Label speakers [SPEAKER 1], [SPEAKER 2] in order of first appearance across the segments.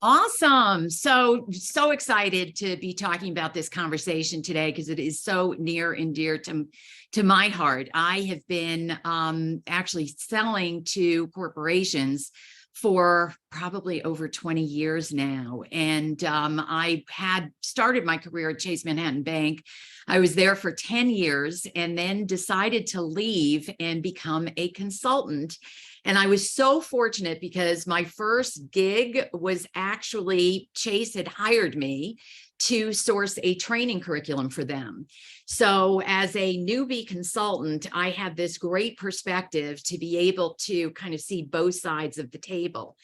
[SPEAKER 1] Awesome. So excited to be talking about this conversation today because it is so near and dear to my heart. I have been actually selling to corporations for probably over 20 years now. And I had started my career at Chase Manhattan Bank. I was there for 10 years and then decided to leave and become a consultant. And I was so fortunate because my first gig was actually Chase had hired me to source a training curriculum for them. So as a newbie consultant, I had this great perspective to be able to kind of see both sides of the table.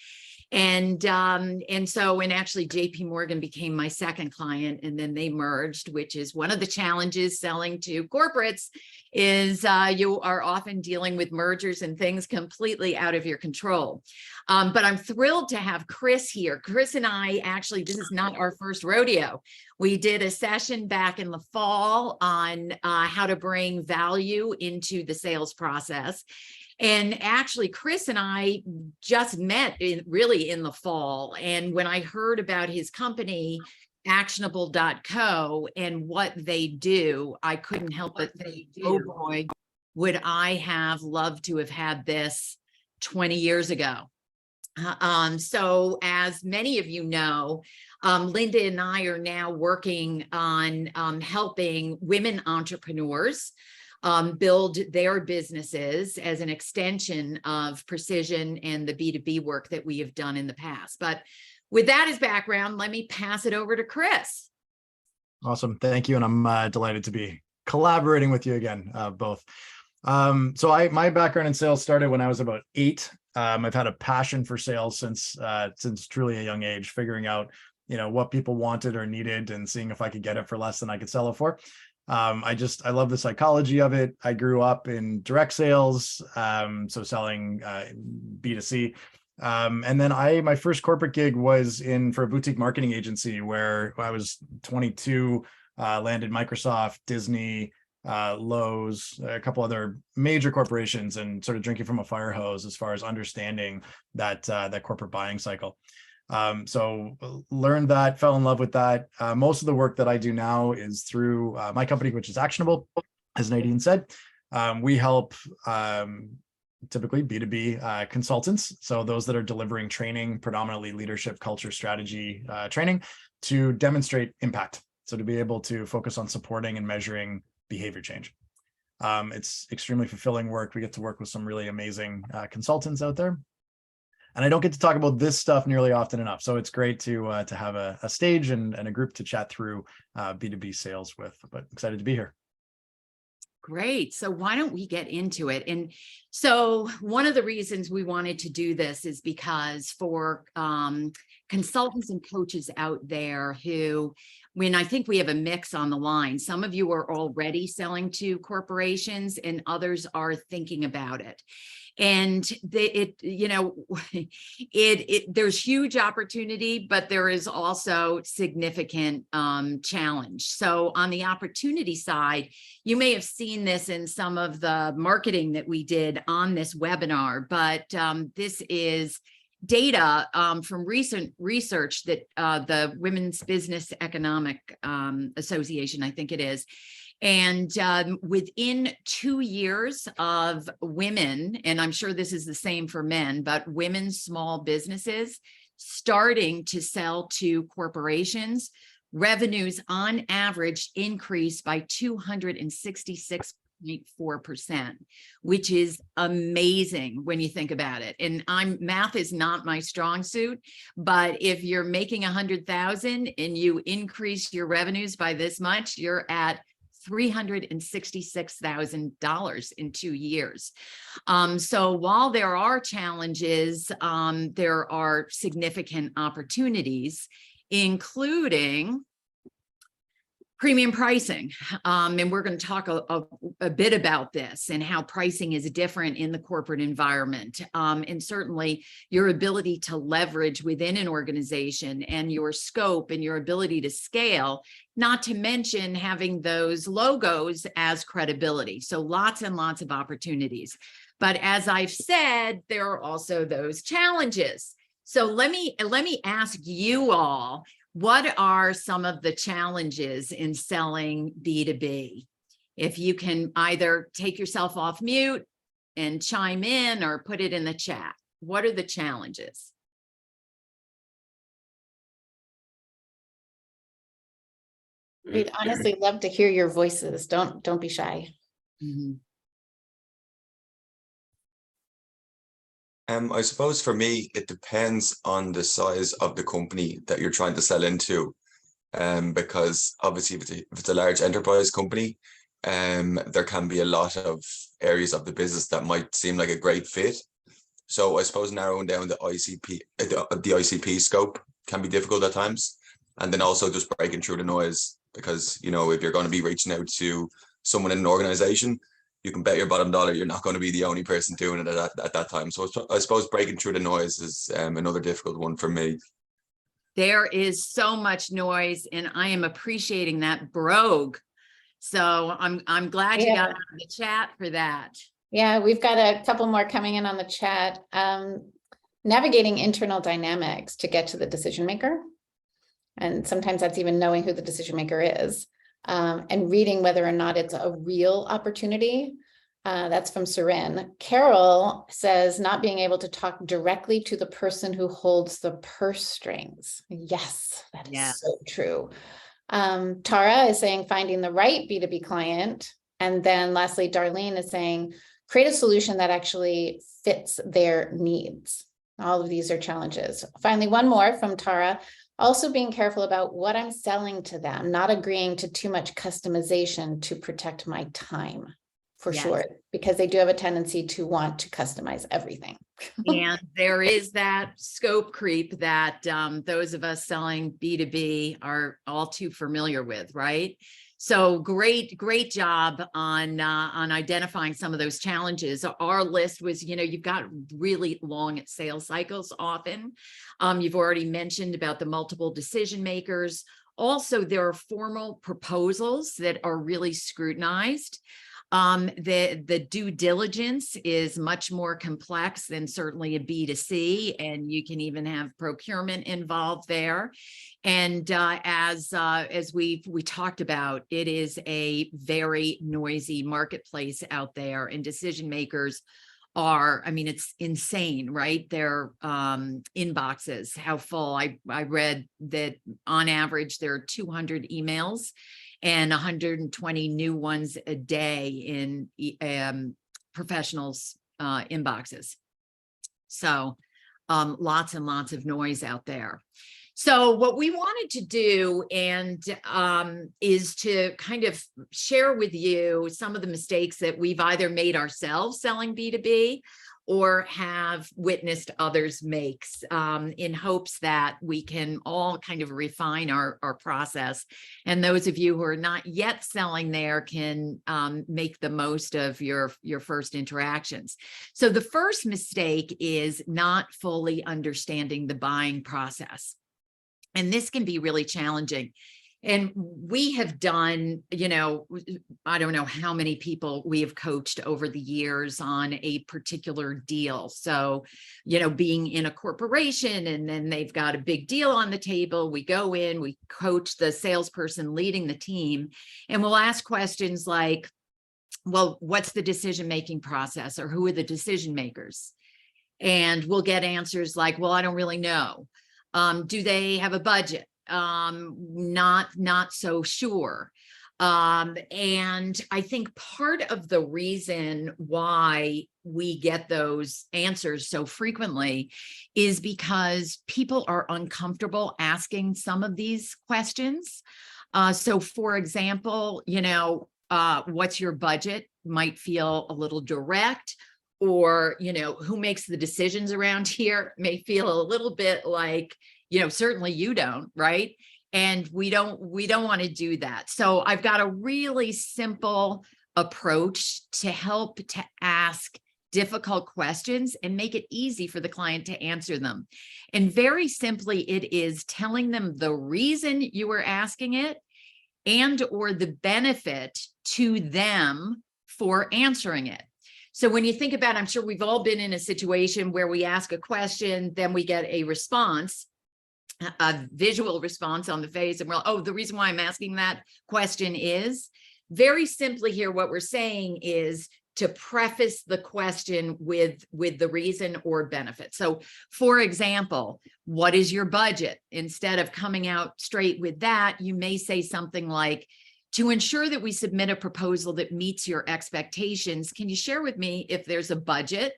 [SPEAKER 1] And actually JP Morgan became my second client, and then they merged, which is one of the challenges selling to corporates is you are often dealing with mergers and things completely out of your control. But I'm thrilled to have Chris here. Chris and I actually, this is not our first rodeo. We did a session back in the fall on how to bring value into the sales process. And actually, Chris and I just met really in the fall. And when I heard about his company, actionable.co, and what they do, I couldn't help but think, oh boy, would I have loved to have had this 20 years ago. So as many of you know, Linda and I are now working on helping women entrepreneurs build their businesses as an extension of Precision and the B2B work that we have done in the past. But with that as background, let me pass it over to Chris.
[SPEAKER 2] Awesome. Thank you. And I'm delighted to be collaborating with you again, both. So my background in sales started when I was about 8. I've had a passion for sales since truly a young age, figuring out, what people wanted or needed and seeing if I could get it for less than I could sell it for. I love the psychology of it. I grew up in direct sales, so selling B2C. And then my first corporate gig was for a boutique marketing agency where I was 22, landed Microsoft, Disney, Lowe's, a couple other major corporations, and sort of drinking from a fire hose as far as understanding that corporate buying cycle. So learned that, fell in love with that. Most of the work that I do now is through my company, which is Actionable, as Nadine said. We help typically B2B consultants, so those that are delivering training, predominantly leadership, culture, strategy training, to demonstrate impact. So to be able to focus on supporting and measuring behavior change. It's extremely fulfilling work. We get to work with some really amazing consultants out there. And I don't get to talk about this stuff nearly often enough. So it's great to have a stage and a group to chat through B2B sales with, but excited to be here.
[SPEAKER 1] Great. So why don't we get into it? And so one of the reasons we wanted to do this is because for consultants and coaches out there who, when I think we have a mix on the line, some of you are already selling to corporations and others are thinking about it. And there's huge opportunity, but there is also significant challenge. So on the opportunity side, you may have seen this in some of the marketing that we did on this webinar, but this is data from recent research that the Women's Business Economic Association, I think it is. And within 2 years of women, and I'm sure this is the same for men, but women's small businesses starting to sell to corporations, revenues on average increased by 266.4%, which is amazing when you think about it. And math is not my strong suit, but if you're making 100,000 and you increase your revenues by this much, you're at $366,000 in 2 years. So while there are challenges, there are significant opportunities, including premium pricing. And we're going to talk a bit about this and how pricing is different in the corporate environment. And certainly your ability to leverage within an organization and your scope and your ability to scale, not to mention having those logos as credibility. So lots and lots of opportunities. But as I've said, there are also those challenges. So let me ask you all, what are some of the challenges in selling B2B? If you can either take yourself off mute and chime in or put it in the chat. What are the challenges?
[SPEAKER 3] We'd honestly love to hear your voices. Don't be shy.
[SPEAKER 1] Mm-hmm.
[SPEAKER 4] I suppose for me, it depends on the size of the company that you're trying to sell into. Because obviously if it's a large enterprise company, there can be a lot of areas of the business that might seem like a great fit. So I suppose narrowing down the ICP scope can be difficult at times. And then also just breaking through the noise, because, you know, if you're going to be reaching out to someone in an organization, you can bet your bottom dollar you're not going to be the only person doing it at that time. So I suppose breaking through the noise is another difficult one for me.
[SPEAKER 1] There is so much noise, and I am appreciating that brogue. So I'm glad you got out of the chat for that.
[SPEAKER 3] Yeah, we've got a couple more coming in on the chat. Navigating internal dynamics to get to the decision maker. And sometimes that's even knowing who the decision maker is, and reading whether or not it's a real opportunity. That's from Seren. Carol says not being able to talk directly to the person who holds the purse strings. Yes, that is so true. Tara is saying finding the right B2B client. And then lastly, Darlene is saying create a solution that actually fits their needs. All of these are challenges. Finally, one more from Tara. Also being careful about what I'm selling to them, not agreeing to too much customization to protect my time, for sure, because they do have a tendency to want to customize everything.
[SPEAKER 1] And there is that scope creep that those of us selling B2B are all too familiar with, right? So great job on identifying some of those challenges. Our list was, you know, you've got really long sales cycles often. You've already mentioned about the multiple decision makers. Also, there are formal proposals that are really scrutinized. The due diligence is much more complex than certainly a B2C, and you can even have procurement involved there. And as we talked about, it is a very noisy marketplace out there, and decision makers are, I mean, it's insane, right? Their inboxes, how full. I read that on average there are 200 emails and 120 new ones a day in professionals' inboxes. So lots and lots of noise out there. So what we wanted to do is to kind of share with you some of the mistakes that we've either made ourselves selling B2B or have witnessed others make, in hopes that we can all kind of refine our process. And those of you who are not yet selling there can make the most of your first interactions. So the first mistake is not fully understanding the buying process. And this can be really challenging. And we have done, you know, I don't know how many people we have coached over the years on a particular deal. So, you know, being in a corporation and then they've got a big deal on the table, we go in, we coach the salesperson leading the team, and we'll ask questions like, well, what's the decision-making process, or who are the decision makers? And we'll get answers like, well, I don't really know. Do they have a budget? Not so sure. And I think part of the reason why we get those answers so frequently is because people are uncomfortable asking some of these questions. So for example, you know, what's your budget might feel a little direct, or, you know, who makes the decisions around here may feel a little bit like, you know, certainly you don't, right? And we don't want to do that. So I've got a really simple approach to help to ask difficult questions and make it easy for the client to answer them. And very simply, it is telling them the reason you were asking it and or the benefit to them for answering it. So when you think about, I'm sure we've all been in a situation where we ask a question, then we get a response, a visual response on the face, and we're like, oh, the reason why I'm asking that question is, very simply here, what we're saying is to preface the question with the reason or benefit. So for example, what is your budget? Instead of coming out straight with that, you may say something like, to ensure that we submit a proposal that meets your expectations, can you share with me if there's a budget?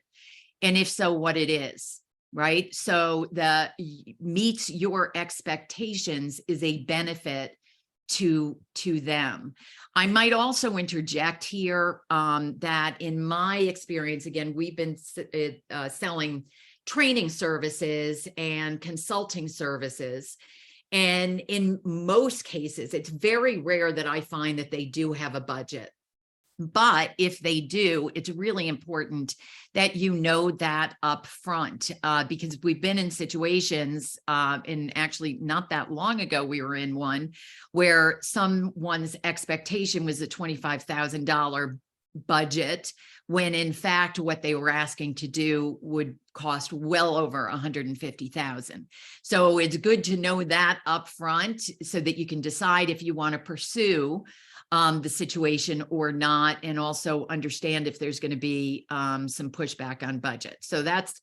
[SPEAKER 1] And if so, what it is, right? So the meets your expectations is a benefit to them. I might also interject here that in my experience, again, we've been selling training services and consulting services. And in most cases, it's very rare that I find that they do have a budget. But if they do, it's really important that you know that up front, because we've been in situations, and actually not that long ago, we were in one where someone's expectation was a $25,000 budget, when in fact, what they were asking to do would cost well over $150,000. So it's good to know that up front so that you can decide if you want to pursue the situation or not, and also understand if there's going to be some pushback on budget. So that's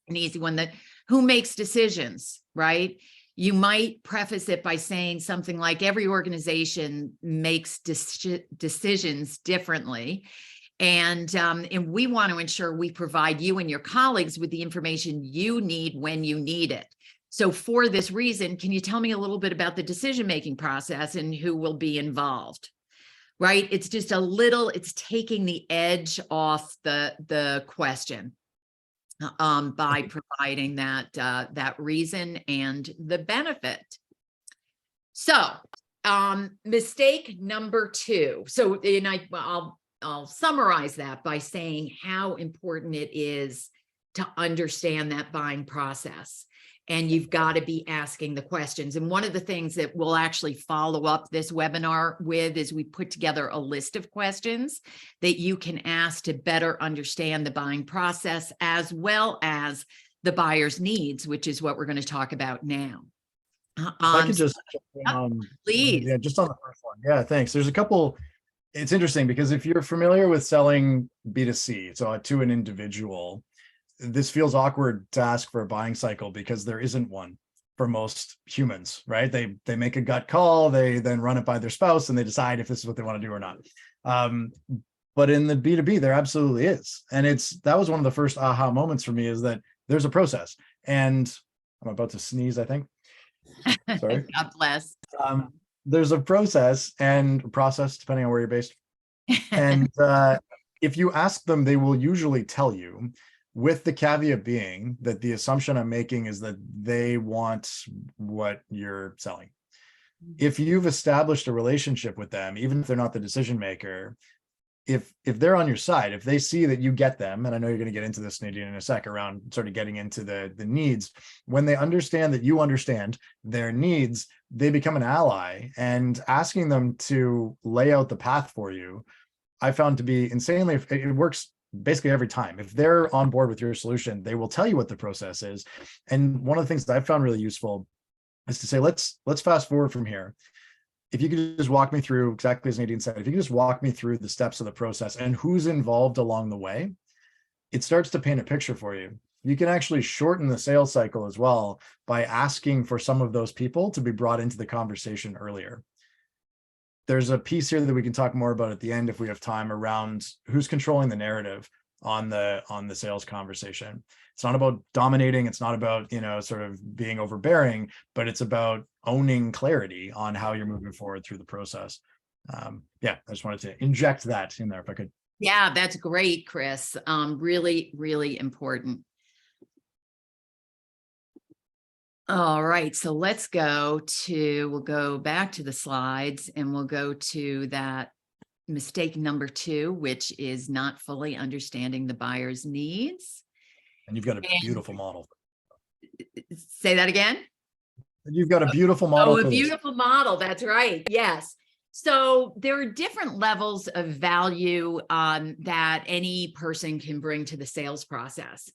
[SPEAKER 1] an easy one. That who makes decisions, right? You might preface it by saying something like, every organization makes decisions differently. And we want to ensure we provide you and your colleagues with the information you need when you need it. So for this reason, can you tell me a little bit about the decision-making process and who will be involved? Right? It's just a little, it's taking the edge off the question by providing that reason and the benefit. So mistake number 2. So, and I'll summarize that by saying how important it is to understand that buying process. And you've got to be asking the questions. And one of the things that we'll actually follow up this webinar with is we put together a list of questions that you can ask to better understand the buying process, as well as the buyer's needs, which is what we're going to talk about now.
[SPEAKER 2] If I could just,
[SPEAKER 1] please.
[SPEAKER 2] Yeah, just on the first one. Yeah, thanks. There's a couple. It's interesting because if you're familiar with selling B2C, so to an individual, this feels awkward to ask for a buying cycle because there isn't one for most humans, right? They make a gut call, they then run it by their spouse, and they decide if this is what they want to do or not. But in the B2B, there absolutely is. And that was one of the first aha moments for me, is that there's a process. And I'm about to sneeze, I think. Sorry.
[SPEAKER 1] God bless.
[SPEAKER 2] There's a process, depending on where you're based. And if you ask them, they will usually tell you, with the caveat being that the assumption I'm making is that they want what you're selling. If you've established a relationship with them, even if they're not the decision maker, if they're on your side, if they see that you get them, and I know you're going to get into this, Nadine, in a sec, around sort of getting into the needs, when they understand that you understand their needs, they become an ally. And asking them to lay out the path for you, I found to be insanely, it works basically every time. If they're on board with your solution, they will tell you what the process is. And one of the things that I found really useful is to say, let's fast forward from here. If you could just walk me through, exactly as Nadine said, if you could just walk me through the steps of the process and who's involved along the way, it starts to paint a picture for you. You can actually shorten the sales cycle as well by asking for some of those people to be brought into the conversation earlier. There's a piece here that we can talk more about at the end if we have time, around who's controlling the narrative on the sales conversation. It's not about dominating. It's not about, sort of being overbearing, but it's about owning clarity on how you're moving forward through the process. Yeah, I just wanted to inject that in there if I could.
[SPEAKER 1] Yeah, that's great, Chris. Really, really important. All right, so we'll go back to the slides, and we'll go to that mistake number 2, which is not fully understanding the buyer's needs.
[SPEAKER 2] And you've got a beautiful model.
[SPEAKER 1] Say that again?
[SPEAKER 2] You've got a beautiful model.
[SPEAKER 1] Oh, a beautiful model. That's right. Yes. So there are different levels of value that any person can bring to the sales process.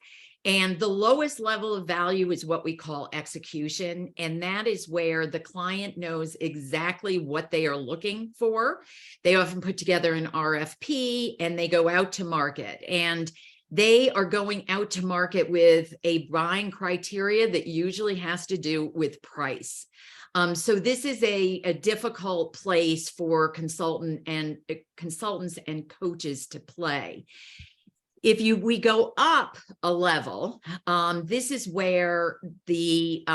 [SPEAKER 1] And the lowest level of value is what we call execution. And that is where the client knows exactly what they are looking for. They often put together an RFP and they go out to market. And they are going out to market with a buying criteria that usually has to do with price. So this is a difficult place for consultants and coaches to play. If we go up a level, this is where the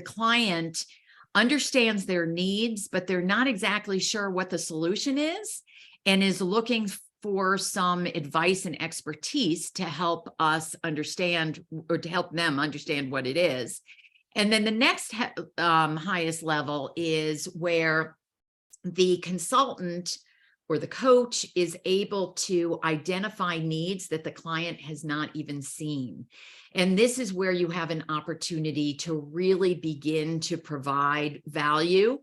[SPEAKER 1] client understands their needs, but they're not exactly sure what the solution is, and is looking for some advice and expertise to help us understand, or to help them understand what it is. And then the next highest level is where the consultant or the coach is able to identify needs that the client has not even seen. And this is where you have an opportunity to really begin to provide value.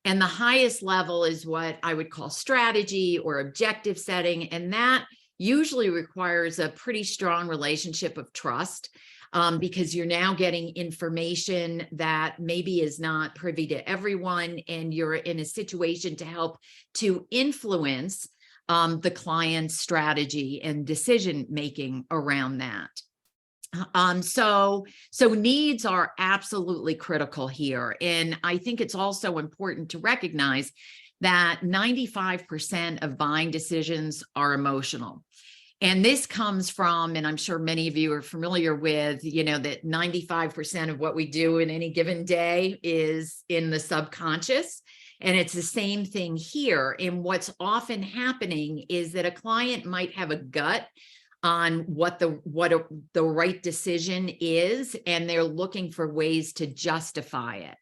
[SPEAKER 1] And the highest level is what I would call strategy or objective setting. And that usually requires a pretty strong relationship of trust. Because you're now getting information that maybe is not privy to everyone, and you're in a situation to help to influence the client's strategy and decision making around that. So needs are absolutely critical here. And I think it's also important to recognize that 95% of buying decisions are emotional. And this comes from, and I'm sure many of you are familiar with, that 95% of what we do in any given day is in the subconscious. And it's the same thing here. And what's often happening is that a client might have a gut on what the right decision is, and they're looking for ways to justify it.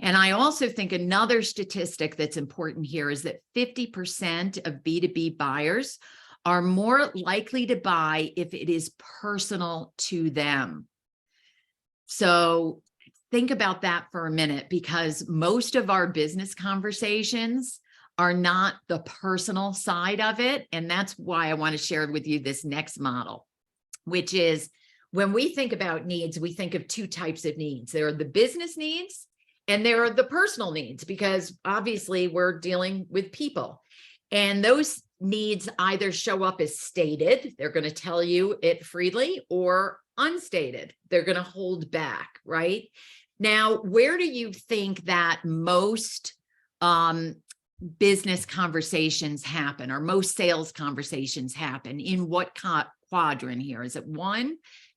[SPEAKER 1] And I also think another statistic that's important here is that 50% of B2B buyers are more likely to buy if it is personal to them. So think about that for a minute, because most of our business conversations are not the personal side of it. And that's why I want to share with you this next model, which is when we think about needs, we think of two types of needs. There are the business needs and there are the personal needs, because obviously we're dealing with people. And those needs either show up as stated, they're going to tell you it freely, or unstated, they're going to hold back, right? Now, where do you think that most business conversations happen, or most sales conversations happen? In what quadrant here? Is it 1,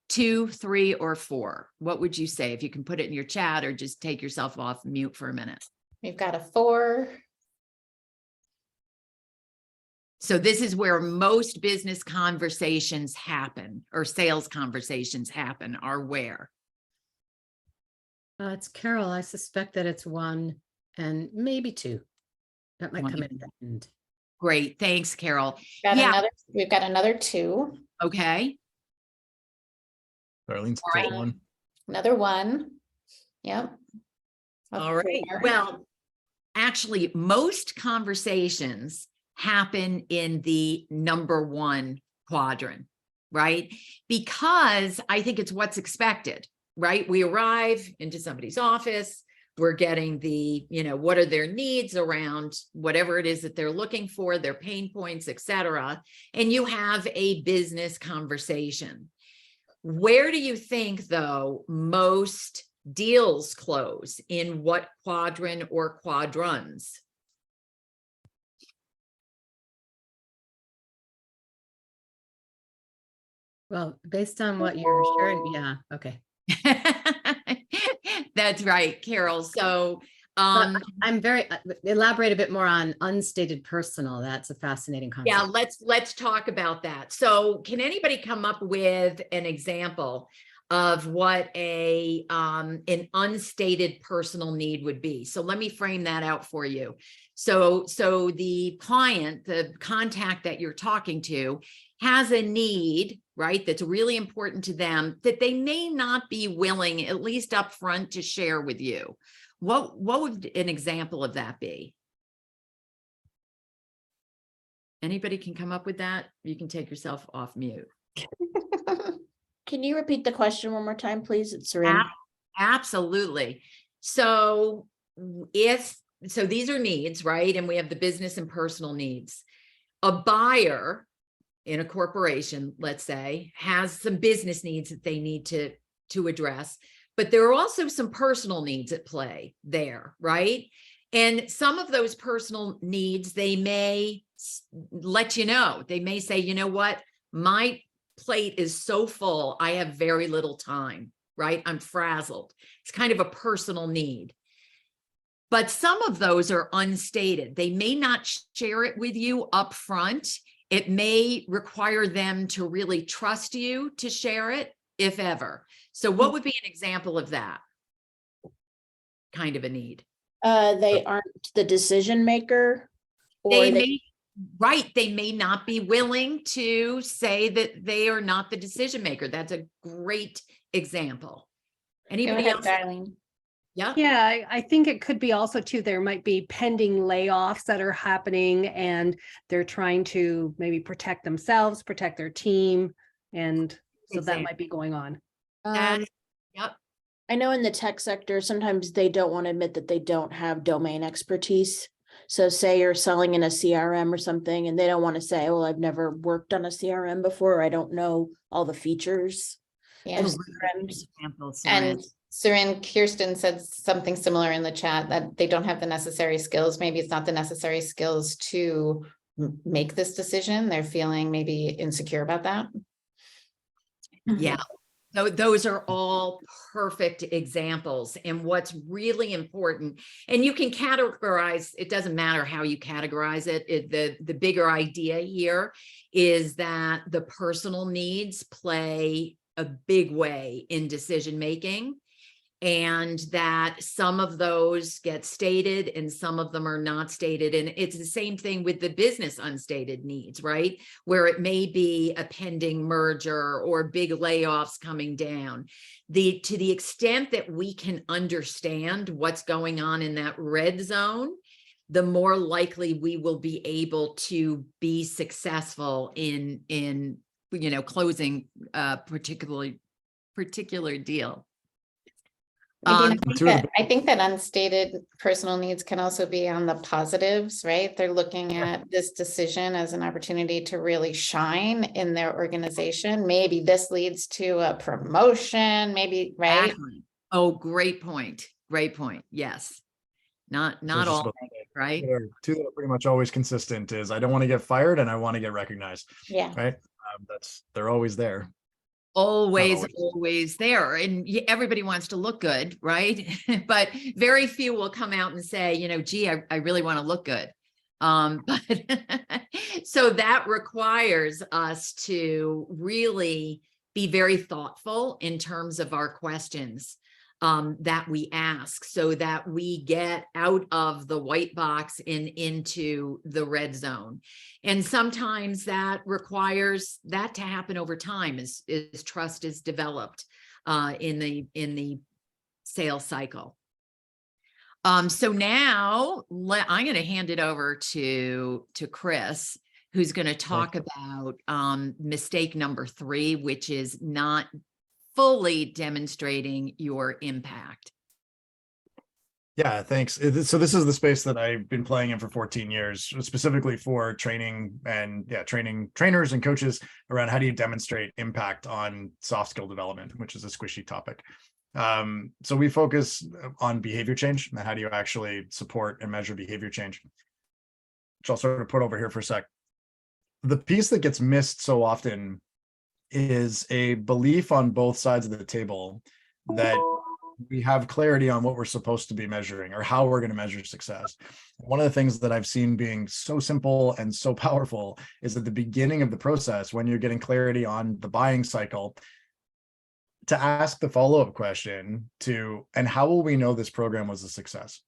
[SPEAKER 1] 2, 3, or 4? What would you say? If you can put it in your chat, or just take yourself off mute for a minute.
[SPEAKER 3] We've got a 4.
[SPEAKER 1] So this is where most business conversations happen, or sales conversations happen, are where?
[SPEAKER 5] It's Carol. I suspect that it's 1 and maybe 2. That might come in at the end.
[SPEAKER 1] Great. Thanks, Carol.
[SPEAKER 3] We've got another 2.
[SPEAKER 1] Okay.
[SPEAKER 2] Darlene's
[SPEAKER 1] All right.
[SPEAKER 2] 1.
[SPEAKER 3] Another 1. Yep.
[SPEAKER 1] All right. Well, actually, most conversations happen in the number 1 quadrant, right? Because I think it's what's expected, right? We arrive into somebody's office, we're getting the, what are their needs around whatever it is that they're looking for, their pain points, etc. And you have a business conversation. Where do you think, though, most deals close? In what quadrant or quadrants?
[SPEAKER 5] Well, based on what you're sharing, yeah, okay.
[SPEAKER 1] That's right, Carol. So
[SPEAKER 5] I'm very elaborate a bit more on unstated personal. That's a fascinating concept.
[SPEAKER 1] Yeah, let's talk about that. So can anybody come up with an example of what an unstated personal need would be? So let me frame that out for you. So the client, the contact that you're talking to, has a need, right, that's really important to them that they may not be willing, at least up front, to share with you. What would an example of that be? Anybody can come up with that? You can take yourself off mute.
[SPEAKER 6] Can you repeat the question one more time, please? It's Serene.
[SPEAKER 1] Absolutely. So so these are needs, right? And we have the business and personal needs. A buyer in a corporation, let's say, has some business needs that they need to address, but there are also some personal needs at play there, right? And some of those personal needs, they may let you know. They may say, you know what, my plate is so full, I have very little time, right? I'm frazzled. It's kind of a personal need. But some of those are unstated. They may not share it with you up front. It may require them to really trust you to share it, if ever. So what would be an example of that kind of a need?
[SPEAKER 6] They aren't the decision maker, or
[SPEAKER 1] They may, right, they may not be willing to say that they are not the decision maker. That's a great example.
[SPEAKER 3] Go
[SPEAKER 1] Anybody
[SPEAKER 3] ahead,
[SPEAKER 1] else?
[SPEAKER 3] Darlene.
[SPEAKER 1] Yeah.
[SPEAKER 5] Yeah, I think it could be also too, there might be pending layoffs that are happening and they're trying to maybe protect themselves, protect their team. And so that
[SPEAKER 1] Exactly.
[SPEAKER 5] might be going on.
[SPEAKER 1] Yep.
[SPEAKER 6] I know in the tech sector, sometimes they don't want to admit that they don't have domain expertise. So say you're selling in a CRM or something, and they don't want to say, well, I've never worked on a CRM before. Or I don't know all the features.
[SPEAKER 3] Yeah.
[SPEAKER 6] of
[SPEAKER 1] Oh,
[SPEAKER 6] CRMs.
[SPEAKER 1] example,
[SPEAKER 3] And
[SPEAKER 1] Serene.
[SPEAKER 3] Kirsten said something similar in the chat, that they don't have the necessary skills. Maybe it's not the necessary skills to make this decision. They're feeling maybe insecure about that.
[SPEAKER 1] Yeah. So those are all perfect examples. And what's really important, and you can categorize, it doesn't matter how you categorize it. The bigger idea here is that the personal needs play a big way in decision making, and that some of those get stated and some of them are not stated. And it's the same thing with the business unstated needs, right? Where it may be a pending merger or big layoffs coming down. To the extent that we can understand what's going on in that red zone, the more likely we will be able to be successful in closing a particular deal.
[SPEAKER 3] Nadine, I think that unstated personal needs can also be on the positives, right? They're looking at this decision as an opportunity to really shine in their organization. Maybe this leads to a promotion, maybe, right?
[SPEAKER 1] Exactly. Oh, great point. Great point. Yes. Not
[SPEAKER 2] just
[SPEAKER 1] all,
[SPEAKER 2] about
[SPEAKER 1] right?
[SPEAKER 2] Two that are pretty much always consistent is I don't want to get fired and I want to get recognized.
[SPEAKER 3] Yeah.
[SPEAKER 2] Right. They're always there.
[SPEAKER 1] Always there. And everybody wants to look good, right? But very few will come out and say, gee, I really want to look good. But so that requires us to really be very thoughtful in terms of our questions that we ask, so that we get out of the white box and into the red zone. And sometimes that requires that to happen over time as trust is developed in the sales cycle. So now I'm going to hand it over to Chris, who's going to talk about mistake number 3, which is not fully demonstrating your impact.
[SPEAKER 2] Yeah, thanks. So this is the space that I've been playing in for 14 years, specifically for training and training trainers and coaches around how do you demonstrate impact on soft skill development, which is a squishy topic. So we focus on behavior change and how do you actually support and measure behavior change, which I'll sort of put over here for a sec. The piece that gets missed so often is a belief on both sides of the table that we have clarity on what we're supposed to be measuring or how we're going to measure success. One of the things that I've seen being so simple and so powerful is at the beginning of the process, when you're getting clarity on the buying cycle, to ask the follow-up question and how will we know this program was a success?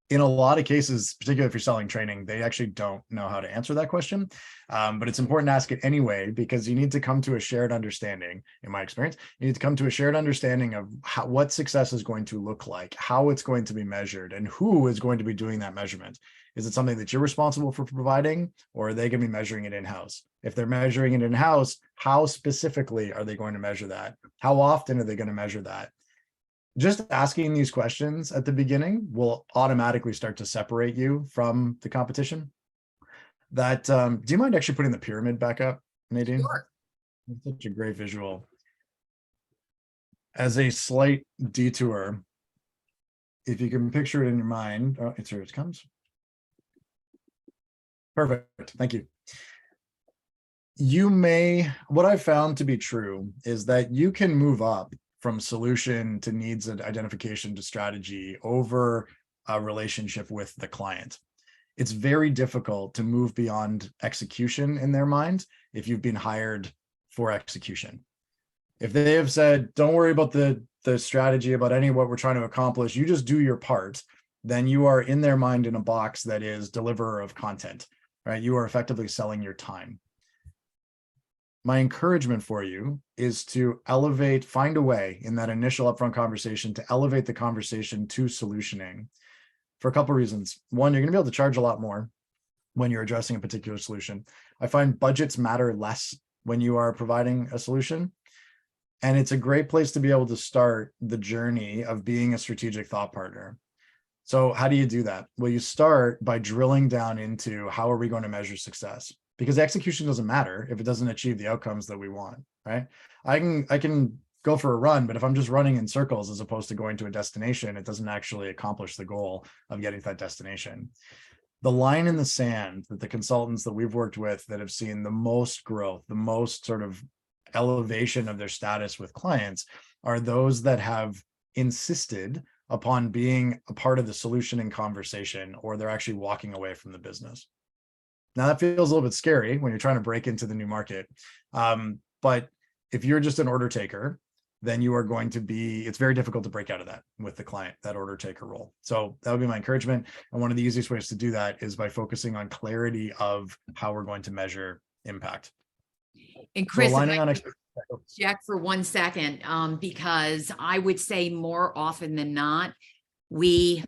[SPEAKER 2] in a lot of cases, particularly if you're selling training, they actually don't know how to answer that question. But it's important to ask it anyway, because you need to come to a shared understanding, in my experience, you need to come to a shared understanding of what success is going to look like, how it's going to be measured, and who is going to be doing that measurement. Is it something that you're responsible for providing, or are they going to be measuring it in-house? If they're measuring it in-house, how specifically are they going to measure that? How often are they going to measure that? Just asking these questions at the beginning will automatically start to separate you from the competition. Do you mind actually putting the pyramid back up, Nadine?
[SPEAKER 1] Sure.
[SPEAKER 2] It's such a great visual. As a slight detour, if you can picture it in your mind, oh, here it comes. Perfect, thank you. What I've found to be true is that you can move up from solution to needs and identification to strategy over a relationship with the client. It's very difficult to move beyond execution in their mind if you've been hired for execution. If they have said, don't worry about the strategy, about any of what we're trying to accomplish, you just do your part, then you are in their mind in a box that is deliverer of content, right? You are effectively selling your time. My encouragement for you is to find a way in that initial upfront conversation to elevate the conversation to solutioning for a couple of reasons. One, you're going to be able to charge a lot more when you're addressing a particular solution. I find budgets matter less when you are providing a solution. And it's a great place to be able to start the journey of being a strategic thought partner. So how do you do that? Well, you start by drilling down into how are we going to measure success? Because execution doesn't matter if it doesn't achieve the outcomes that we want, right? I can go for a run, but if I'm just running in circles as opposed to going to a destination, it doesn't actually accomplish the goal of getting to that destination. The line in the sand that the consultants that we've worked with that have seen the most growth, the most sort of elevation of their status with clients are those that have insisted upon being a part of the solutioning conversation, or they're actually walking away from the business. Now that feels a little bit scary when you're trying to break into the new market. But if you're just an order taker, then it's very difficult to break out of that with the client, that order taker role. So that would be my encouragement. And one of the easiest ways to do that is by focusing on clarity of how we're going to measure impact.
[SPEAKER 1] And Chris,
[SPEAKER 2] So
[SPEAKER 1] Jack, for 1 second, because I would say more often than not,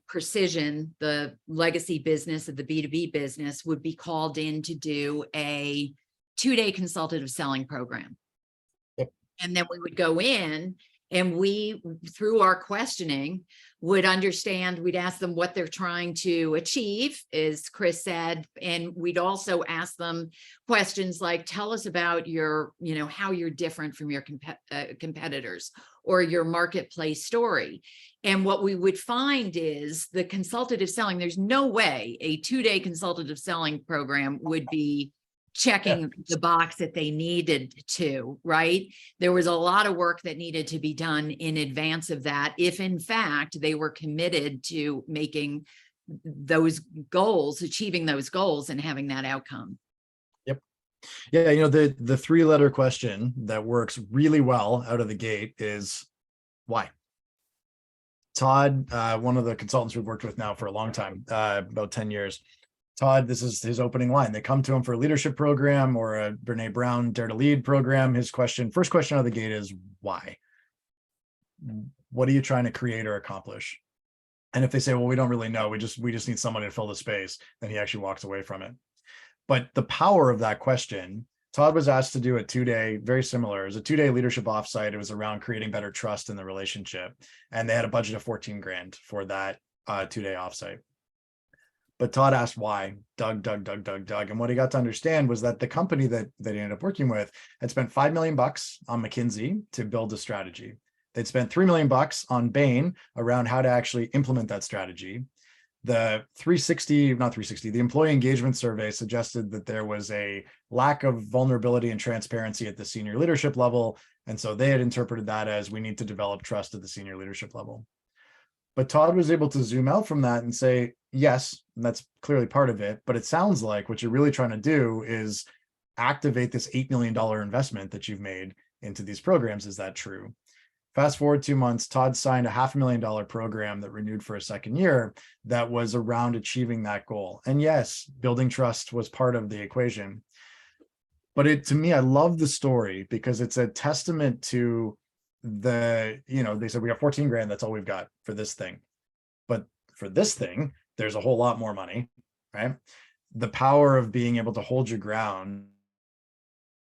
[SPEAKER 1] Precision, the legacy business of the B2B business, would be called in to do a 2-day consultative selling program.
[SPEAKER 2] Yep.
[SPEAKER 1] And then we would go in and we, through our questioning, would understand, we'd ask them what they're trying to achieve, as Chris said, and we'd also ask them questions like, tell us about your, how you're different from your competitors or your marketplace story. And what we would find is the consultative selling, there's no way a 2-day consultative selling program would be checking the box that they needed to, right? There was a lot of work that needed to be done in advance of that, if in fact they were committed to making those goals, achieving those goals and having that outcome.
[SPEAKER 2] Yep. Yeah, the 3-letter question that works really well out of the gate is why? Todd, one of the consultants we've worked with now for a long time, about 10 years, Todd, this is his opening line. They come to him for a leadership program or a Brene Brown Dare to Lead program. His first question out of the gate is why? What are you trying to create or accomplish? And if they say, well, we don't really know, we just need somebody to fill the space, then he actually walks away from it. But the power of that question, Todd was asked to do a 2-day, very similar. It was a 2-day leadership offsite. It was around creating better trust in the relationship. And they had a budget of 14 grand for that 2-day offsite. But Todd asked why, dug. And what he got to understand was that the company that he ended up working with had spent $5 million on McKinsey to build a strategy. They'd spent $3 million on Bain around how to actually implement that strategy. The the employee engagement survey suggested that there was a lack of vulnerability and transparency at the senior leadership level. And so they had interpreted that as we need to develop trust at the senior leadership level. But Todd was able to zoom out from that and say, yes, that's clearly part of it. But it sounds like what you're really trying to do is activate this $8 million investment that you've made into these programs. Is that true? Fast forward 2 months, Todd signed a $500,000 program that renewed for a second year that was around achieving that goal. And yes, building trust was part of the equation. But to me, I love the story because it's a testament to they said, we got 14 grand, that's all we've got for this thing. But for this thing, there's a whole lot more money, right? The power of being able to hold your ground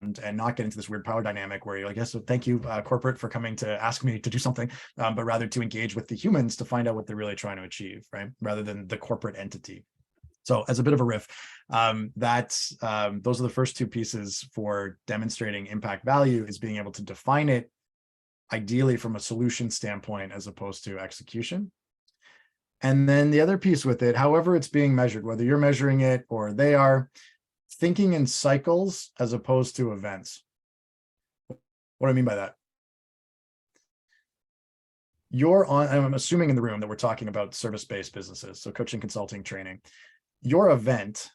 [SPEAKER 2] and not get into this weird power dynamic where you're like, yes, so thank you, corporate, for coming to ask me to do something, but rather to engage with the humans to find out what they're really trying to achieve, right? Rather than the corporate entity. So as a bit of a riff, those are the first two pieces for demonstrating impact value, is being able to define it ideally from a solution standpoint as opposed to execution. And then the other piece with it, however it's being measured, whether you're measuring it or they are, thinking in cycles as opposed to events. What do I mean by that? I'm assuming in the room that we're talking about service-based businesses, so coaching, consulting, training. Your events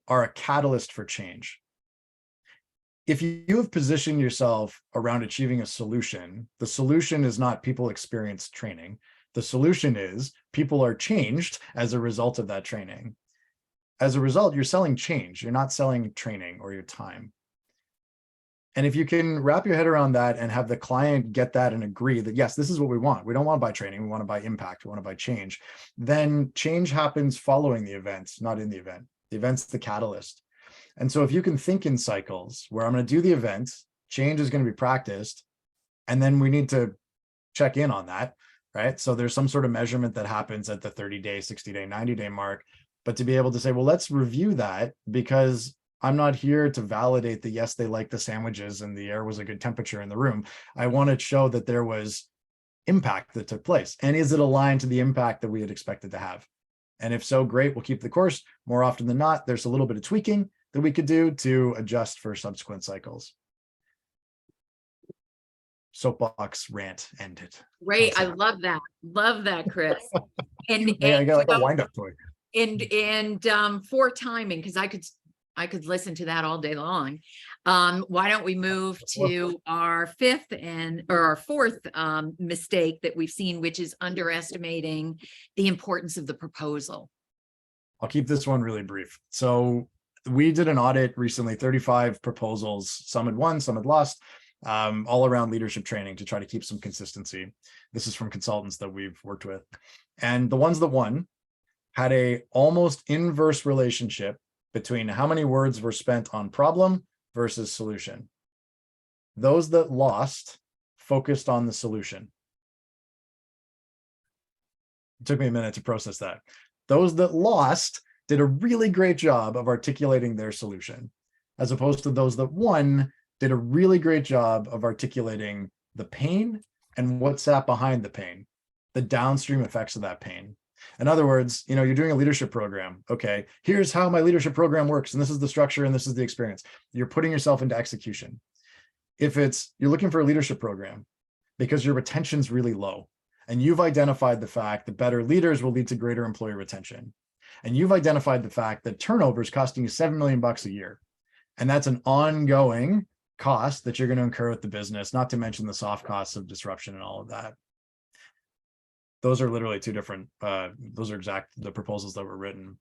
[SPEAKER 2] are a catalyst for change. If you have positioned yourself around achieving a solution, the solution is not people experience training. The solution is people are changed as a result of that training. As a result, you're selling change. You're not selling training or your time. And if you can wrap your head around that and have the client get that and agree that, yes, this is what we want. We don't want to buy training. We want to buy impact. We want to buy change. Then change happens following the event, not in the event. The event's the catalyst. And so if you can think in cycles where I'm going to do the event, change is going to be practiced, and then we need to check in on that, right? So there's some sort of measurement that happens at the 30-day, 60-day, 90-day mark. But to be able to say, well, let's review that, because I'm not here to validate that, yes, they liked the sandwiches and the air was a good temperature in the room. I want to show that there was impact that took place. And is it aligned to the impact that we had expected to have? And if so, great, we'll keep the course. More often than not, there's a little bit of tweaking that we could do to adjust for subsequent cycles. Soapbox rant ended.
[SPEAKER 1] Great. I love that. Love that, Chris. And
[SPEAKER 2] I got like a wind-up toy.
[SPEAKER 1] And for timing, because I could listen to that all day long. Why don't we move to our fourth mistake that we've seen, which is underestimating the importance of the proposal.
[SPEAKER 2] I'll keep this one really brief. So we did an audit recently, 35 proposals. Some had won, some had lost, all around leadership training to try to keep some consistency. This is from consultants that we've worked with. And the ones that won had a almost inverse relationship between how many words were spent on problem versus solution. Those that lost focused on the solution. It took me a minute to process that. Those that lost did a really great job of articulating their solution, as opposed to those that won did a really great job of articulating the pain and what sat behind the pain, the downstream effects of that pain. In other words, you're doing a leadership program. Okay, here's how my leadership program works, and this is the structure, and this is the experience. You're putting yourself into execution. If you're looking for a leadership program because your retention's really low, and you've identified the fact that better leaders will lead to greater employee retention, and you've identified the fact that turnover is costing you $7 million a year, and that's an ongoing cost that you're going to incur with the business, not to mention the soft costs of disruption and all of that. Those are literally two different, those are the proposals that were written.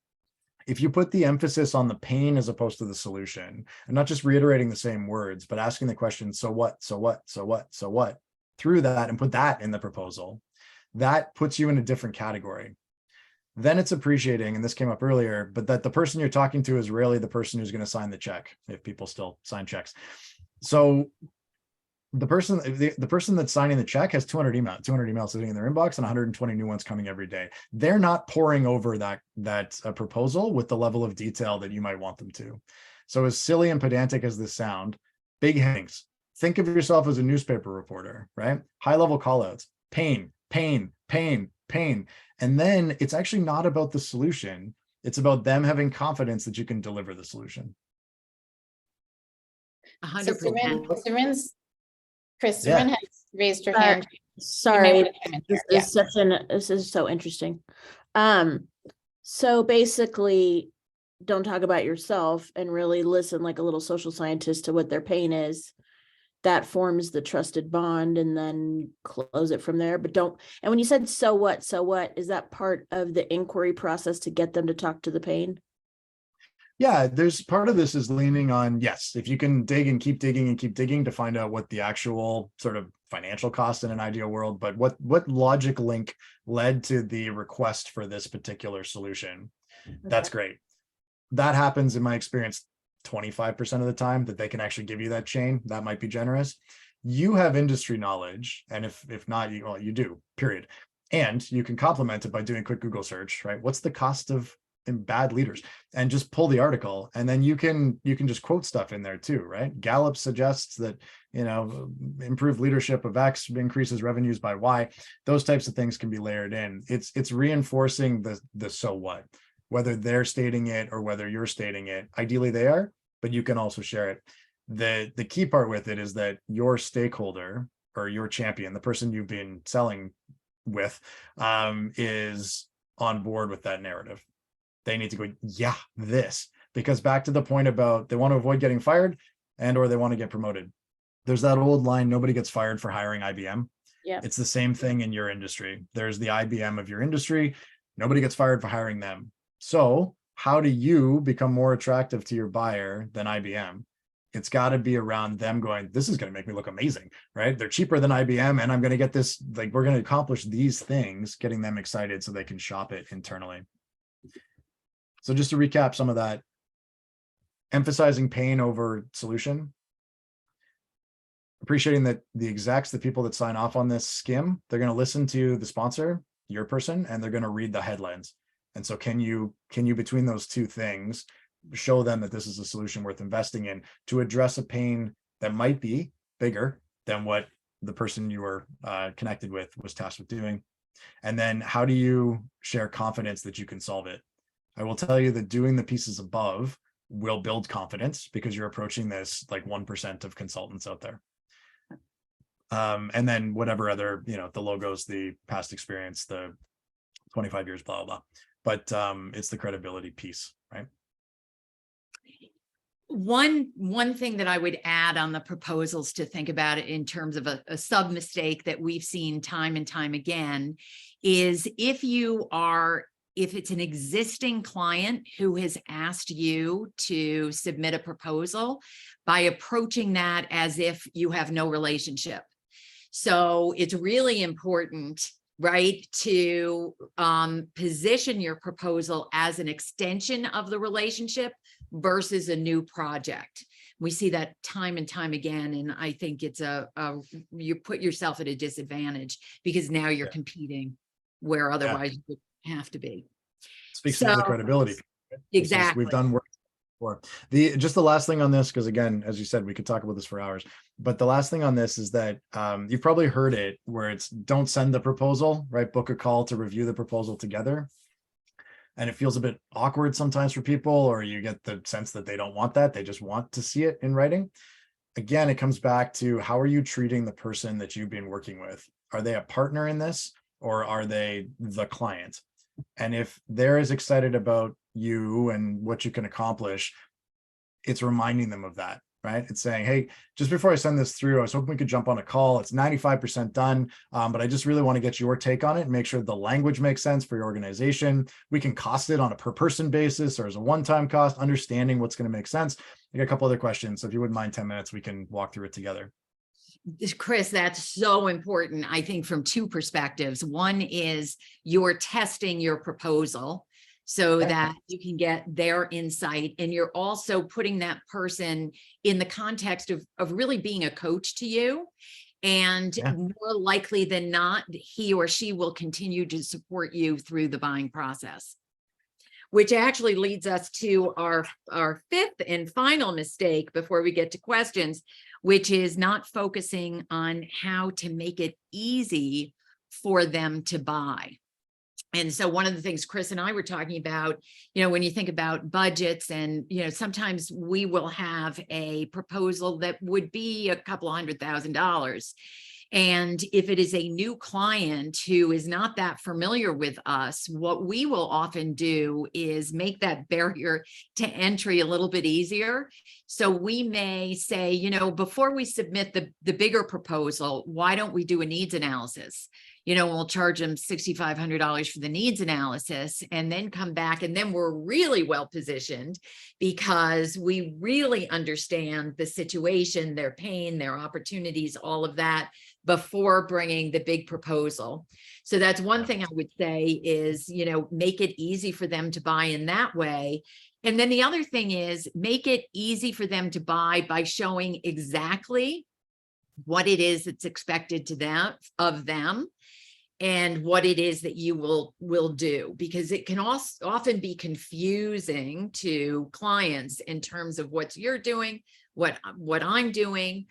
[SPEAKER 2] If you put the emphasis on the pain as opposed to the solution, and not just reiterating the same words, but asking the question, so what, so what, so what, so what, through that, and put that in the proposal, that puts you in a different category. Then it's appreciating, and this came up earlier, but that the person you're talking to is rarely the person who's going to sign the check, if people still sign checks. So the person that's signing the check has 200 emails sitting in their inbox and 120 new ones coming every day. They're not poring over that proposal with the level of detail that you might want them to. So as silly and pedantic as this sound, big headings. Think of yourself as a newspaper reporter, right? High level callouts, pain, pain, pain, pain. And then it's actually not about the solution. It's about them having confidence that you can deliver the solution.
[SPEAKER 1] 100%.
[SPEAKER 3] Chris,
[SPEAKER 2] Yeah.
[SPEAKER 3] Serene has raised her hand.
[SPEAKER 6] Sorry, this is so interesting. So basically, don't talk about yourself and really listen like a little social scientist to what their pain is, that forms the trusted bond and then close it from there. But and when you said, so what, is that part of the inquiry process to get them to talk to the pain?
[SPEAKER 2] Yeah, there's part of this is leaning on, yes, if you can dig and keep digging to find out what the actual sort of financial cost in an ideal world, but what logic link led to the request for this particular solution. That's great. That happens in my experience 25% of the time, that they can actually give you that chain. That might be generous. You have industry knowledge, and if not, you do, period. And you can complement it by doing a quick Google search, right? What's the cost of bad leaders, and just pull the article, and then you can just quote stuff in there too, right? Gallup suggests that, improved leadership of X increases revenues by Y. Those types of things can be layered in. It's reinforcing the so what, whether they're stating it or whether you're stating it. Ideally they are, but you can also share it. The key part with it is that your stakeholder or your champion, the person you've been selling with, is on board with that narrative. They need to go, yeah, this, because back to the point about they want to avoid getting fired or they want to get promoted. There's that old line, nobody gets fired for hiring IBM.
[SPEAKER 6] Yeah.
[SPEAKER 2] It's the same thing in your industry. There's the IBM of your industry. Nobody gets fired for hiring them. So how do you become more attractive to your buyer than IBM? It's got to be around them going, this is going to make me look amazing, right? They're cheaper than IBM, and I'm going to get this, like, we're going to accomplish these things, getting them excited so they can shop it internally. So just to recap some of that, emphasizing pain over solution, appreciating that the execs, the people that sign off on this skim, they're going to listen to the sponsor, your person, and they're going to read the headlines. And so can you between those two things, show them that this is a solution worth investing in to address a pain that might be bigger than what the person you were connected with was tasked with doing? And then how do you share confidence that you can solve it? I will tell you that doing the pieces above will build confidence, because you're approaching this like 1% of consultants out there. And then whatever other, the logos, the past experience, the 25 years, blah, blah, blah. But it's the credibility piece, right?
[SPEAKER 1] One thing that I would add on the proposals to think about it in terms of a sub mistake that we've seen time and time again is if it's an existing client who has asked you to submit a proposal, by approaching that as if you have no relationship. So it's really important, right, to position your proposal as an extension of the relationship versus a new project. We see that time and time again, and I think it's you put yourself at a disadvantage because now you're competing where otherwise you would have to be.
[SPEAKER 2] Speaks to the credibility.
[SPEAKER 1] Exactly.
[SPEAKER 2] We've done work before. Just the last thing on this, because again, as you said, we could talk about this for hours, but the last thing on this is that you've probably heard it where it's don't send the proposal, right? Book a call to review the proposal together. And it feels a bit awkward sometimes for people, or you get the sense that they don't want that. They just want to see it in writing. Again, it comes back to how are you treating the person that you've been working with? Are they a partner in this, or are they the client? And if they're as excited about you and what you can accomplish, it's reminding them of that, right? It's saying, hey, just before I send this through, I was hoping we could jump on a call. It's 95% done, but I just really want to get your take on it and make sure the language makes sense for your organization. We can cost it on a per person basis or as a one-time cost, understanding what's going to make sense. I got a couple other questions. So if you wouldn't mind 10 minutes, we can walk through it together.
[SPEAKER 1] Chris, that's so important, I think, from two perspectives. One is you're testing your proposal so that you can get their insight, and you're also putting that person in the context of really being a coach to you. And more likely than not, he or she will continue to support you through the buying process. Which actually leads us to our fifth and final mistake before we get to questions, which is not focusing on how to make it easy for them to buy. And so one of the things Chris and I were talking about, when you think about budgets and, sometimes we will have a proposal that would be a couple $100,000. And if it is a new client who is not that familiar with us, what we will often do is make that barrier to entry a little bit easier. So we may say, you know, before we submit the bigger proposal, why don't we do a needs analysis? You know, we'll charge them $6,500 for the needs analysis and then come back, and then we're really well positioned because we really understand the situation, their pain, their opportunities, all of that before bringing the big proposal. So that's one thing I would say is, you know, make it easy for them to buy in that way. And then the other thing is make it easy for them to buy by showing exactly what it is that's expected to them of them and what it is that you will do, because it can also often be confusing to clients in terms of what you're doing, what I'm doing.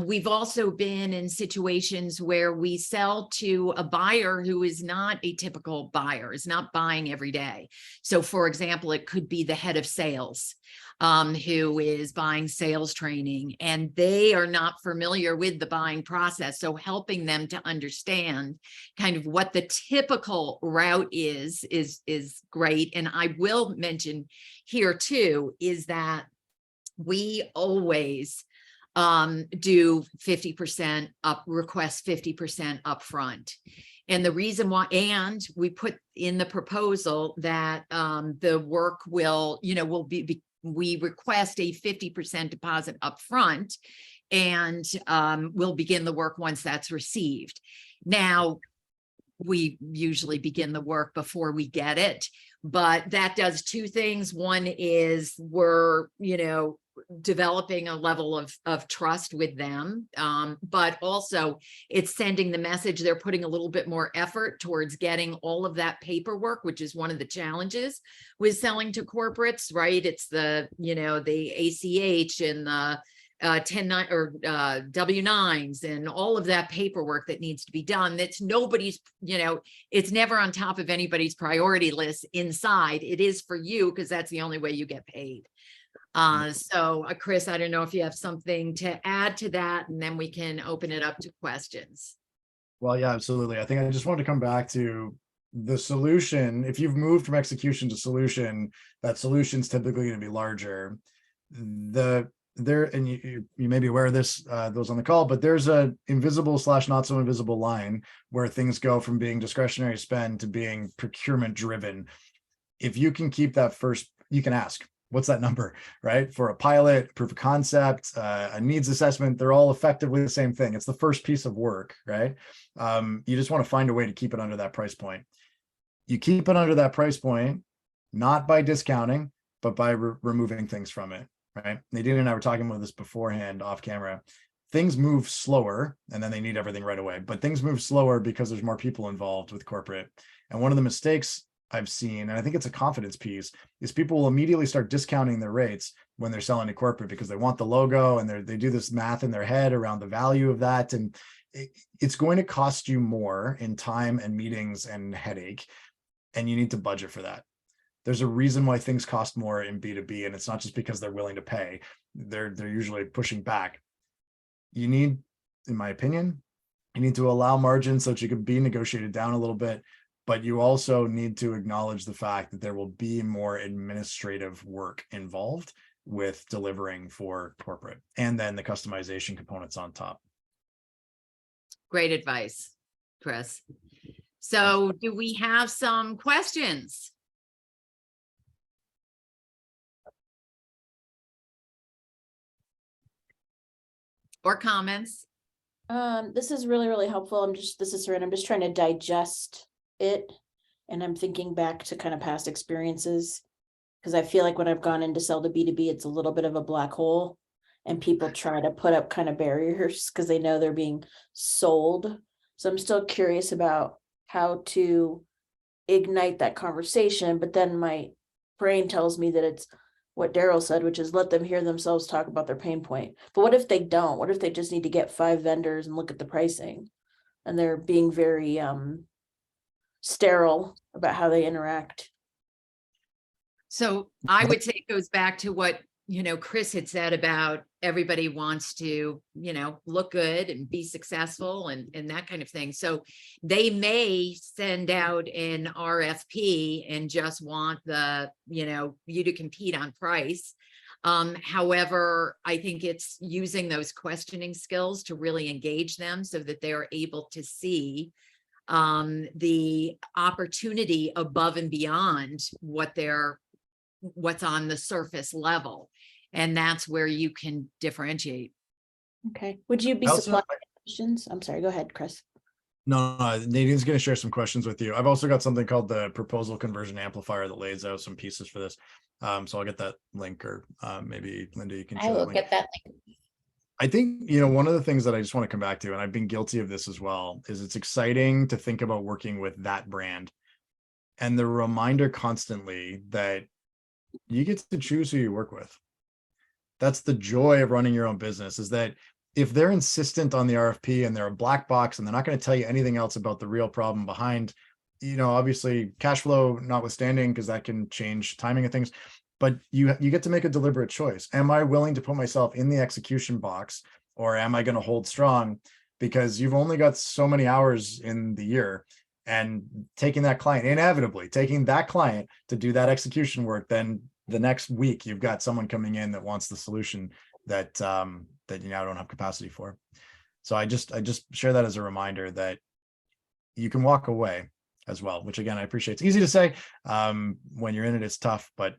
[SPEAKER 1] We've also been in situations where we sell to a buyer who is not a typical buyer, is not buying every day. So for example, it could be the head of sales who is buying sales training, and they are not familiar with the buying process. So helping them to understand kind of what the typical route is great. And I will mention here too, is that we always do 50% up, request 50% upfront. And the reason why, and we put in the proposal that the work will, you know, will be, we request a 50% deposit upfront, and we'll begin the work once that's received. Now, we usually begin the work before we get it, but that does two things. One is we're, you know, developing a level of trust with them, but also it's sending the message they're putting a little bit more effort towards getting all of that paperwork, which is one of the challenges with selling to corporates, right? It's the, you know, the ACH and the W-9s and all of that paperwork that needs to be done. That's nobody's, you know, it's never on top of anybody's priority list inside. It is for you because that's the only way you get paid. So Chris, I don't know if you have something to add to that, and then we can open it up to questions.
[SPEAKER 2] Well, yeah, absolutely. I think I just wanted to come back to the solution. If you've moved from execution to solution, that solution's typically going to be larger. And you may be aware of this, those on the call, but there's a invisible / not so invisible line where things go from being discretionary spend to being procurement driven. If you can keep that first, you can ask, what's that number, right? For a pilot, proof of concept, a needs assessment, they're all effectively the same thing. It's the first piece of work, right? You just want to find a way to keep it under that price point. You keep it under that price point, not by discounting, but by removing things from it, right? Nadine and I were talking about this beforehand off camera. Things move slower, and then they need everything right away. But things move slower because there's more people involved with corporate. And one of the mistakes I've seen, and I think it's a confidence piece, is people will immediately start discounting their rates when they're selling to corporate because they want the logo, and they do this math in their head around the value of that. And it's going to cost you more in time and meetings and headache, and you need to budget for that. There's a reason why things cost more in B2B, and it's not just because they're willing to pay. They're usually pushing back. You need, in my opinion, you need to allow margin so that you can be negotiated down a little bit, but you also need to acknowledge the fact that there will be more administrative work involved with delivering for corporate, and then the customization components on top.
[SPEAKER 1] Great advice, Chris. So do we have some questions? Or comments?
[SPEAKER 6] This is really, really helpful. This is Sarin. I'm just trying to digest it. And I'm thinking back to kind of past experiences, because I feel like when I've gone in to sell to B2B, it's a little bit of a black hole, and people try to put up kind of barriers because they know they're being sold. So I'm still curious about how to ignite that conversation. But then my brain tells me that it's what Daryl said, which is let them hear themselves talk about their pain point. But what if they don't? What if they just need to get 5 vendors and look at the pricing, and they're being very sterile about how they interact?
[SPEAKER 1] So I would say it goes back to what, you know, Chris had said about everybody wants to, look good and be successful and that kind of thing. So they may send out an RFP and just want you to compete on price. However, I think it's using those questioning skills to really engage them so that they're able to see the opportunity above and beyond what's on the surface level. And that's where you can differentiate.
[SPEAKER 6] Okay. Would you be
[SPEAKER 2] Also,
[SPEAKER 6] supplying questions? I'm sorry, go ahead, Chris.
[SPEAKER 2] No, Nadine's going to share some questions with you. I've also got something called the proposal conversion amplifier that lays out some pieces for this. So I'll get that link, or maybe Linda, you can
[SPEAKER 3] I
[SPEAKER 2] share that
[SPEAKER 3] will
[SPEAKER 2] link.
[SPEAKER 3] get that link.
[SPEAKER 2] I think, one of the things that I just want to come back to, and I've been guilty of this as well, is it's exciting to think about working with that brand. And the reminder constantly that you get to choose who you work with. That's the joy of running your own business, is that if they're insistent on the RFP and they're a black box and they're not going to tell you anything else about the real problem behind, obviously cash flow notwithstanding, because that can change timing of things, but you get to make a deliberate choice. Am I willing to put myself in the execution box, or am I going to hold strong? Because you've only got so many hours in the year, and inevitably taking that client to do that execution work, then the next week you've got someone coming in that wants the solution that that you now don't have capacity for. So I just share that as a reminder that you can walk away as well, which again, I appreciate. It's easy to say, when you're in it, it's tough, but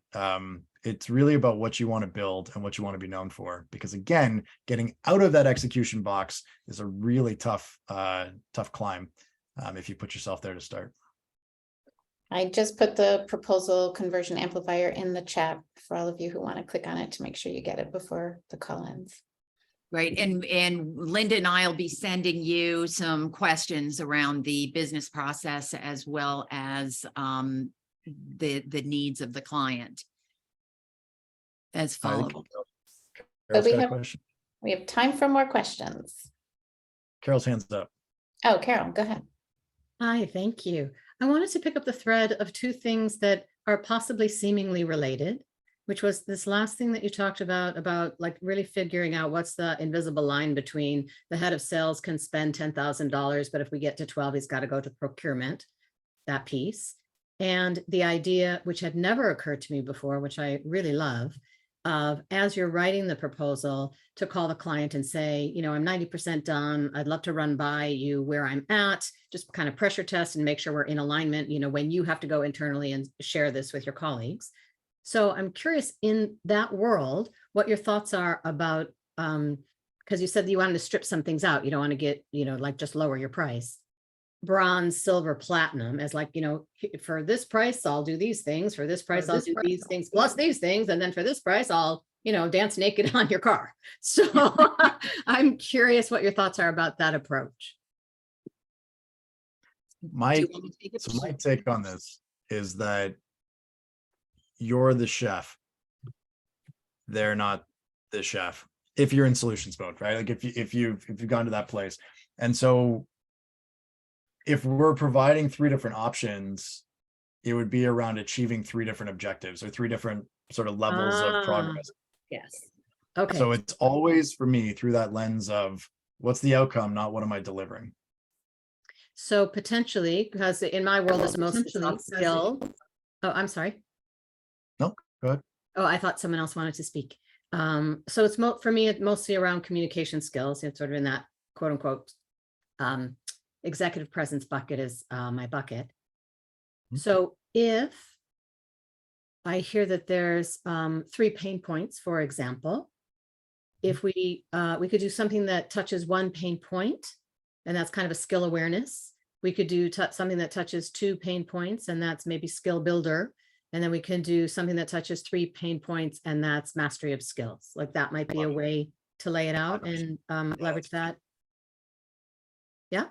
[SPEAKER 2] it's really about what you want to build and what you want to be known for. Because again, getting out of that execution box is a really tough climb if you put yourself there to start.
[SPEAKER 3] I just put the proposal conversion amplifier in the chat for all of you who want to click on it to make sure you get it before the call ends.
[SPEAKER 1] Right. And Linda and I'll be sending you some questions around the business process as well as the needs of the client as followable.
[SPEAKER 3] We have time for more questions.
[SPEAKER 2] Carol's hands up.
[SPEAKER 3] Oh, Carol, go ahead.
[SPEAKER 7] Hi, thank you. I wanted to pick up the thread of two things that are possibly seemingly related, which was this last thing that you talked about like really figuring out what's the invisible line between the head of sales can spend $10,000, but if we get to 12, he's got to go to procurement, that piece. And the idea, which had never occurred to me before, which I really love, of as you're writing the proposal to call the client and say, I'm 90% done. I'd love to run by you where I'm at, just kind of pressure test and make sure we're in alignment, when you have to go internally and share this with your colleagues. So I'm curious, in that world, what your thoughts are about, because you said that you wanted to strip some things out. You don't want to get, like just lower your price. Bronze, silver, platinum as like, for this price, I'll do these things. For this price, I'll do these things plus these things. And then for this price, I'll, dance naked on your car. So I'm curious what your thoughts are about that approach.
[SPEAKER 2] My take on this is that you're the chef. They're not the chef. If you're in solutions mode, right? Like if you've gone to that place. And so if we're providing 3 different options, it would be around achieving 3 different objectives or 3 different sort of levels of progress.
[SPEAKER 7] Yes. Okay.
[SPEAKER 2] So it's always for me through that lens of what's the outcome, not what am I delivering.
[SPEAKER 7] So potentially, because in my world, it's mostly soft skill. Oh, I'm sorry.
[SPEAKER 2] No, go ahead.
[SPEAKER 7] Oh, I thought someone else wanted to speak. So it's for me, it's mostly around communication skills. It's sort of in that quote unquote executive presence bucket is my bucket. So if I hear that there's 3 pain points, for example, if we could do something that touches 1 pain point, and that's kind of a skill awareness. We could do something that touches 2 pain points, and that's maybe skill builder. And then we can do something that touches 3 pain points, and that's mastery of skills. Like that might be a way to lay it out and leverage that. Yeah.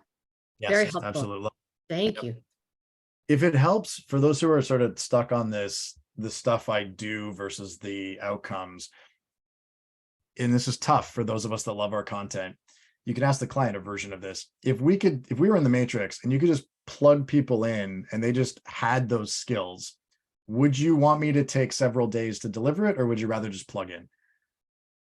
[SPEAKER 2] Yes,
[SPEAKER 7] very helpful.
[SPEAKER 2] Absolutely.
[SPEAKER 7] Thank you.
[SPEAKER 2] If it helps for those who are sort of stuck on this, the stuff I do versus the outcomes, and this is tough for those of us that love our content, you can ask the client a version of this. If we were in the matrix and you could just plug people in and they just had those skills, would you want me to take several days to deliver it, or would you rather just plug in?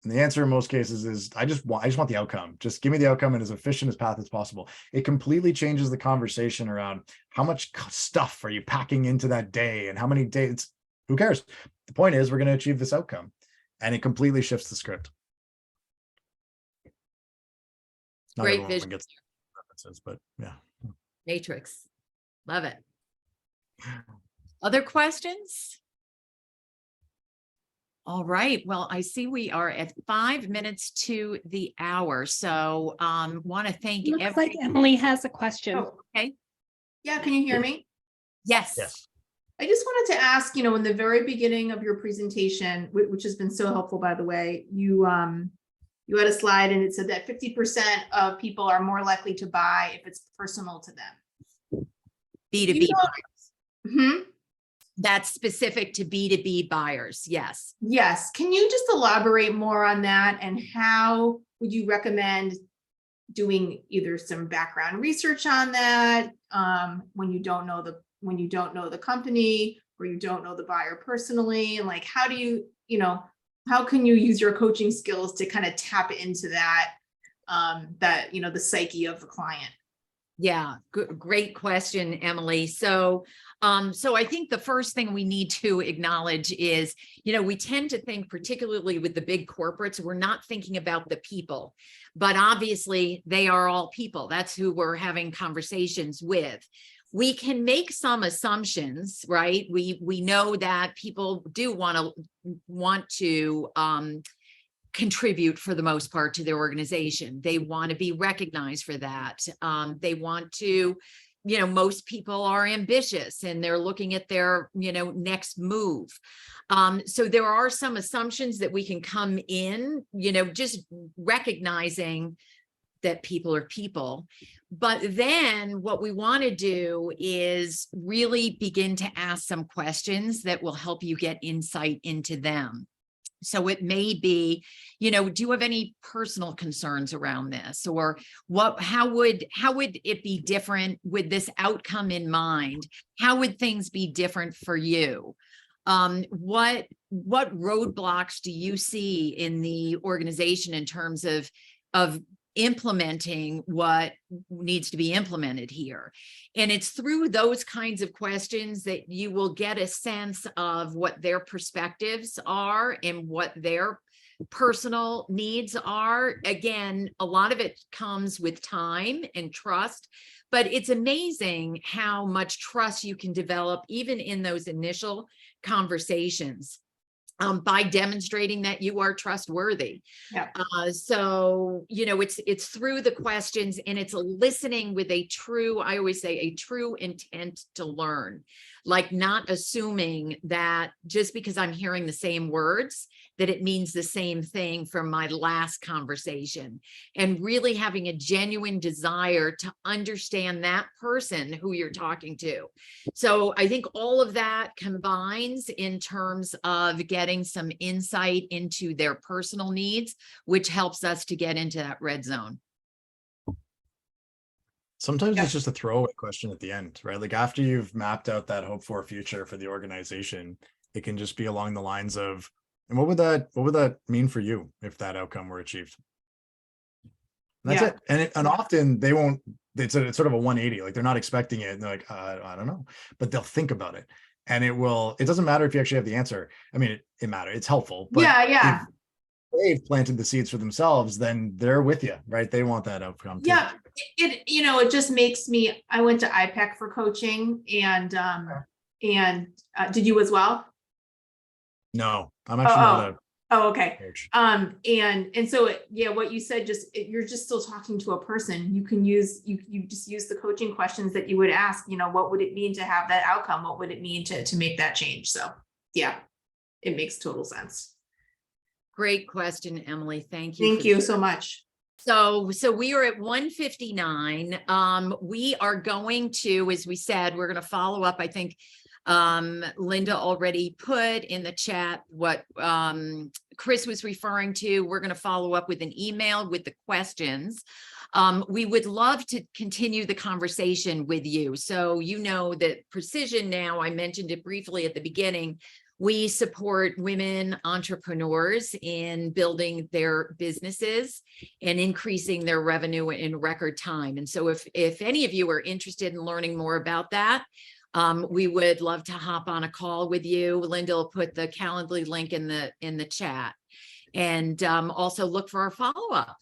[SPEAKER 2] And the answer in most cases is I just want the outcome. Just give me the outcome in as efficient as path as possible. It completely changes the conversation around how much stuff are you packing into that day and how many days. Who cares? The point is we're going to achieve this outcome, and it completely shifts the script. Not
[SPEAKER 1] Great
[SPEAKER 2] everyone
[SPEAKER 1] vision.
[SPEAKER 2] gets references, but yeah.
[SPEAKER 1] Matrix. Love it. Other questions? All right. Well, I see we are at 5 minutes to the hour. So want to thank
[SPEAKER 5] Looks like Emily has a question.
[SPEAKER 8] Oh,
[SPEAKER 1] Okay.
[SPEAKER 8] yeah, can you hear me?
[SPEAKER 1] Yes.
[SPEAKER 2] Yes.
[SPEAKER 8] I just wanted to ask, in the very beginning of your presentation, which has been so helpful, by the way, you had a slide and it said that 50% of people are more likely to buy if it's personal to them.
[SPEAKER 1] B2B.
[SPEAKER 8] Mhm.
[SPEAKER 1] That's specific to B2B buyers. Yes.
[SPEAKER 8] Yes. Can you just elaborate more on that, and how would you recommend doing either some background research on that when you don't know the company, or you don't know the buyer personally, and like how do you how can you use your coaching skills to kind of tap into that the psyche of the client?
[SPEAKER 1] Yeah, great question, Emily. So I think the first thing we need to acknowledge is, we tend to think, particularly with the big corporates, we're not thinking about the people, but obviously they are all people. That's who we're having conversations with. We can make some assumptions, right? We know that people do want to contribute for the most part to their organization. They want to be recognized for that. They want to, most people are ambitious and they're looking at their, next move. So there are some assumptions that we can come in, just recognizing that people are people. But then what we want to do is really begin to ask some questions that will help you get insight into them. So it may be, do you have any personal concerns around this, or how would it be different with this outcome in mind? How would things be different for you? What roadblocks do you see in the organization in terms of implementing what needs to be implemented here? And it's through those kinds of questions that you will get a sense of what their perspectives are and what their personal needs are. Again, a lot of it comes with time and trust, but it's amazing how much trust you can develop even in those initial conversations. By demonstrating that you are trustworthy.
[SPEAKER 8] Yeah.
[SPEAKER 1] So, it's through the questions, and it's listening with I always say, a true intent to learn, like not assuming that just because I'm hearing the same words, that it means the same thing from my last conversation, and really having a genuine desire to understand that person who you're talking to. So I think all of that combines in terms of getting some insight into their personal needs, which helps us to get into that red zone.
[SPEAKER 2] Sometimes
[SPEAKER 8] Yeah.
[SPEAKER 2] it's just a throwaway question at the end, right? Like after you've mapped out that hope for future for the organization, it can just be along the lines of, and what would that mean for you if that outcome were achieved? And that's
[SPEAKER 8] Yeah.
[SPEAKER 2] it. And often they won't, it's sort of a 180, like they're not expecting it. And they're like, I don't know, but they'll think about it. And it doesn't matter if you actually have the answer. I mean, it matters. It's helpful. But
[SPEAKER 8] Yeah.
[SPEAKER 2] if they've planted the seeds for themselves, then they're with you, right? They want that outcome too.
[SPEAKER 8] Yeah. It just makes me, I went to IPEC for coaching, and did you as well?
[SPEAKER 2] No, I'm actually not
[SPEAKER 8] okay.
[SPEAKER 2] coach.
[SPEAKER 8] And so what you said, you're just still talking to a person. You can use, you just use the coaching questions that you would ask, what would it mean to have that outcome? What would it mean to make that change? So yeah, it makes total sense.
[SPEAKER 1] Great question, Emily. Thank you.
[SPEAKER 8] Thank you so much.
[SPEAKER 1] So we are at 1:59. We are going to, as we said, we're going to follow up. I think Linda already put in the chat what Chris was referring to. We're going to follow up with an email with the questions. We would love to continue the conversation with you. So that Precision now, I mentioned it briefly at the beginning, We support women entrepreneurs in building their businesses and increasing their revenue in record time. And so if any of you are interested in learning more about that, we would love to hop on a call with you. Linda will put the Calendly link in the chat. And also look for our follow-up.